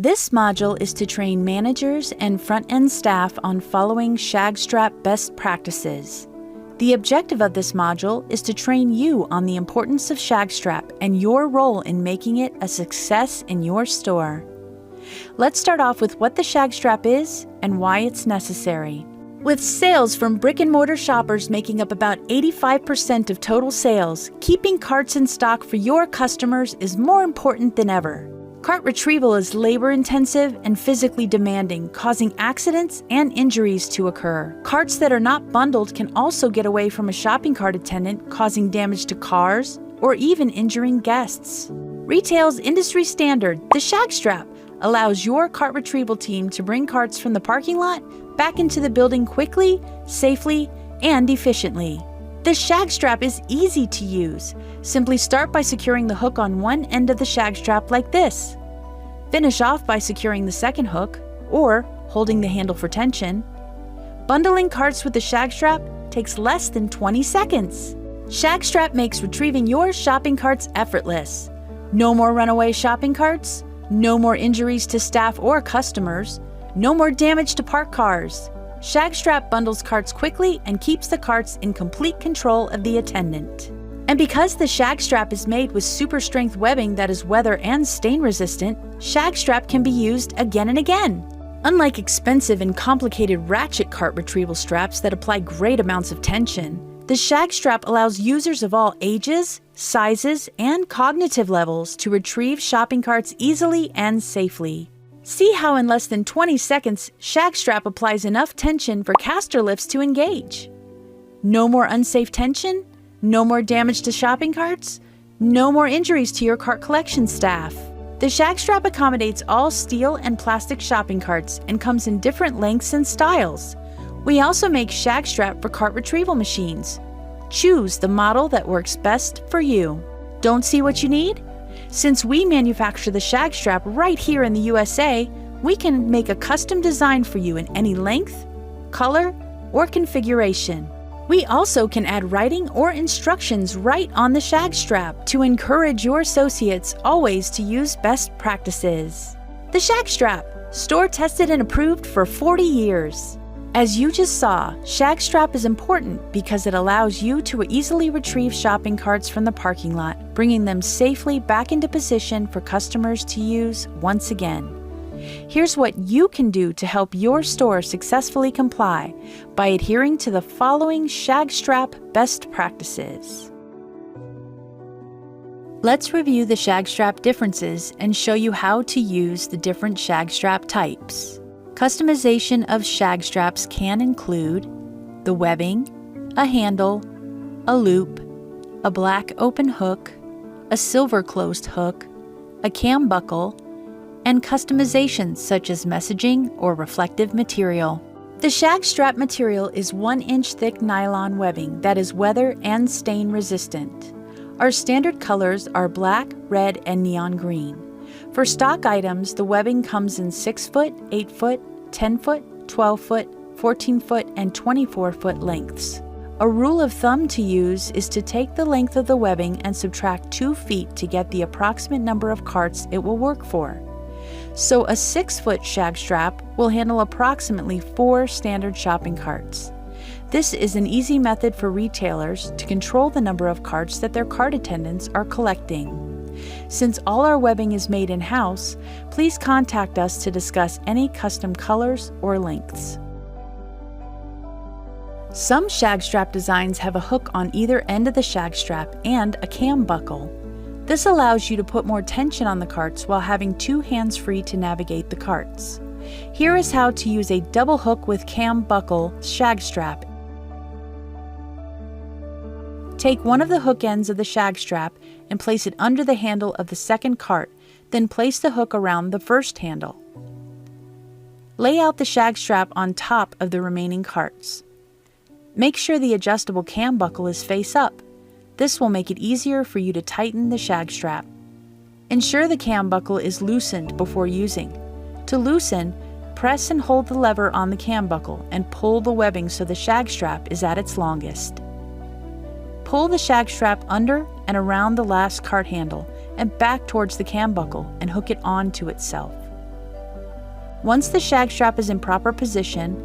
This module is to train managers and front-end staff on following Shag Strap best practices. The objective of this module is to train you on the importance of Shag Strap and your role in making it a success in your store. Let's start off with what the Shag Strap is and why it's necessary. With sales from brick-and-mortar shoppers making up about 85% of total sales, keeping carts in stock for your customers is more important than ever. Cart retrieval is labor-intensive and physically demanding, causing accidents and injuries to occur. Carts that are not bundled can also get away from a shopping cart attendant, causing damage to cars or even injuring guests. Retail's industry standard, the Shag Strap, allows your cart retrieval team to bring carts from the parking lot back into the building quickly, safely, and efficiently. The Shag Strap is easy to use. Simply start by securing the hook on one end of the Shag Strap like this. Finish off by securing the second hook, or holding the handle for tension. Bundling carts with the Shag Strap takes less than 20 seconds. Shag Strap makes retrieving your shopping carts effortless. No more runaway shopping carts, no more injuries to staff or customers, no more damage to parked cars. Shag Strap bundles carts quickly and keeps the carts in complete control of the attendant. And because the Shag Strap is made with super strength webbing that is weather and stain resistant, Shag Strap can be used again and again. Unlike expensive and complicated ratchet cart retrieval straps that apply great amounts of tension, the Shag Strap allows users of all ages, sizes, and cognitive levels to retrieve shopping carts easily and safely. See how in less than 20 seconds, Shag Strap applies enough tension for caster lifts to engage. No more unsafe tension, no more damage to shopping carts, no more injuries to your cart collection staff. The Shag Strap accommodates all steel and plastic shopping carts and comes in different lengths and styles. We also make Shag Strap for cart retrieval machines. Choose the model that works best for you. Don't see what you need? Since we manufacture the Shag Strap right here in the USA, we can make a custom design for you in any length, color, or configuration. We also can add writing or instructions right on the Shag Strap to encourage your associates always to use best practices. The Shag Strap, store tested and approved for 40 years. As you just saw, Shag Strap is important because it allows you to easily retrieve shopping carts from the parking lot, bringing them safely back into position for customers to use once again. Here's what you can do to help your store successfully comply by adhering to the following Shag Strap best practices. Let's review the Shag Strap differences and show you how to use the different Shag Strap types. Customization of Shag Straps can include the webbing, a handle, a loop, a black open hook, a silver closed hook, a cam buckle, and customizations such as messaging or reflective material. The Shag Strap material is 1-inch thick nylon webbing that is weather and stain resistant. Our standard colors are black, red, and neon green. For stock items, the webbing comes in 6-foot, 8-foot, 10-foot, 12-foot, 14-foot, and 24-foot lengths. A rule of thumb to use is to take the length of the webbing and subtract 2 feet to get the approximate number of carts it will work for. So a 6-foot Shag Strap will handle approximately 4 standard shopping carts. This is an easy method for retailers to control the number of carts that their cart attendants are collecting. Since all our webbing is made in-house, please contact us to discuss any custom colors or lengths. Some Shag Strap designs have a hook on either end of the Shag Strap and a cam buckle. This allows you to put more tension on the carts while having 2 hands free to navigate the carts. Here is how to use a double hook with cam buckle Shag Strap. Take one of the hook ends of the Shag Strap and place it under the handle of the second cart, then place the hook around the first handle. Lay out the Shag Strap on top of the remaining carts. Make sure the adjustable cam buckle is face up. This will make it easier for you to tighten the Shag Strap. Ensure the cam buckle is loosened before using. To loosen, press and hold the lever on the cam buckle and pull the webbing so the Shag Strap is at its longest. Pull the Shag Strap under and around the last cart handle and back towards the cam buckle and hook it onto itself. Once the shag strap is in proper position,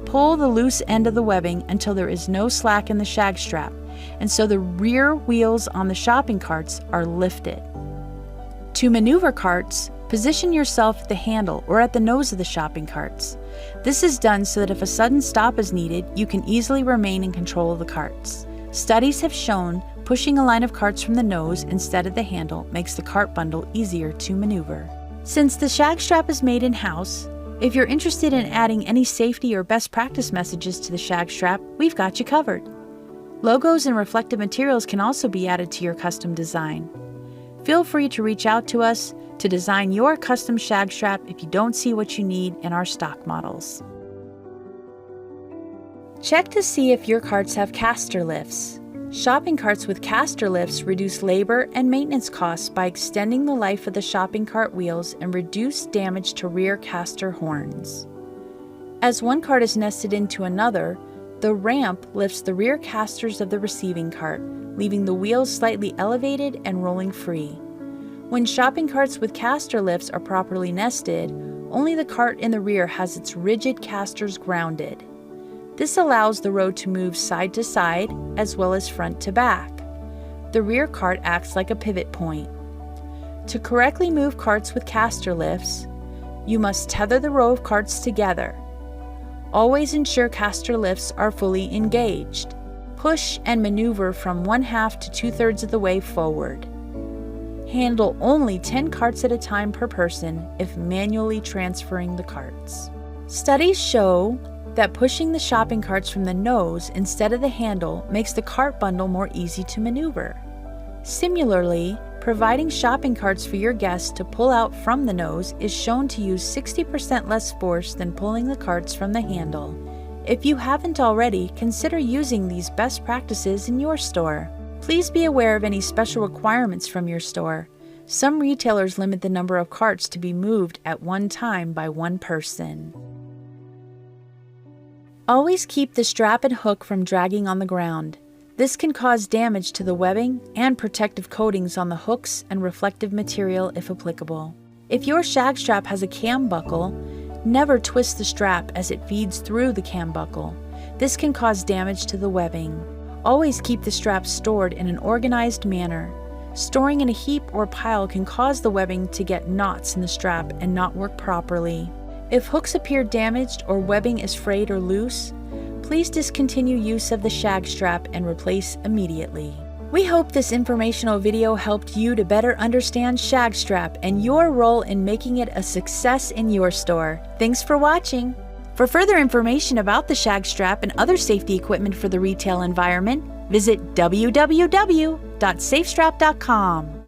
pull the loose end of the webbing until there is no slack in the shag strap, and so the rear wheels on the shopping carts are lifted. To maneuver carts, position yourself at the handle or at the nose of the shopping carts. This is done so that if a sudden stop is needed, you can easily remain in control of the carts. Studies have shown pushing a line of carts from the nose instead of the handle makes the cart bundle easier to maneuver. Since the shag strap is made in-house, if you're interested in adding any safety or best practice messages to the shag strap, we've got you covered. Logos and reflective materials can also be added to your custom design. Feel free to reach out to us to design your custom shag strap if you don't see what you need in our stock models. Check to see if your carts have caster lifts. Shopping carts with caster lifts reduce labor and maintenance costs by extending the life of the shopping cart wheels and reduce damage to rear caster horns. As one cart is nested into another, the ramp lifts the rear casters of the receiving cart, leaving the wheels slightly elevated and rolling free. When shopping carts with caster lifts are properly nested, only the cart in the rear has its rigid casters grounded. This allows the road to move side to side as well as front to back. The rear cart acts like a pivot point. To correctly move carts with caster lifts, you must tether the row of carts together. Always ensure caster lifts are fully engaged. Push and maneuver from 1/2 to 2/3 of the way forward. Handle only 10 carts at a time per person if manually transferring the carts. Studies show that pushing the shopping carts from the nose instead of the handle makes the cart bundle more easy to maneuver. Similarly, providing shopping carts for your guests to pull out from the nose is shown to use 60% less force than pulling the carts from the handle. If you haven't already, consider using these best practices in your store. Please be aware of any special requirements from your store. Some retailers limit the number of carts to be moved at one time by one person. Always keep the strap and hook from dragging on the ground. This can cause damage to the webbing and protective coatings on the hooks and reflective material if applicable. If your shag strap has a cam buckle, never twist the strap as it feeds through the cam buckle. This can cause damage to the webbing. Always keep the strap stored in an organized manner. Storing in a heap or pile can cause the webbing to get knots in the strap and not work properly. If hooks appear damaged or webbing is frayed or loose, please discontinue use of the shag strap and replace immediately. We hope this informational video helped you to better understand shag strap and your role in making it a success in your store. Thanks for watching. For further information about the shag strap and other safety equipment for the retail environment, visit www.safestrap.com.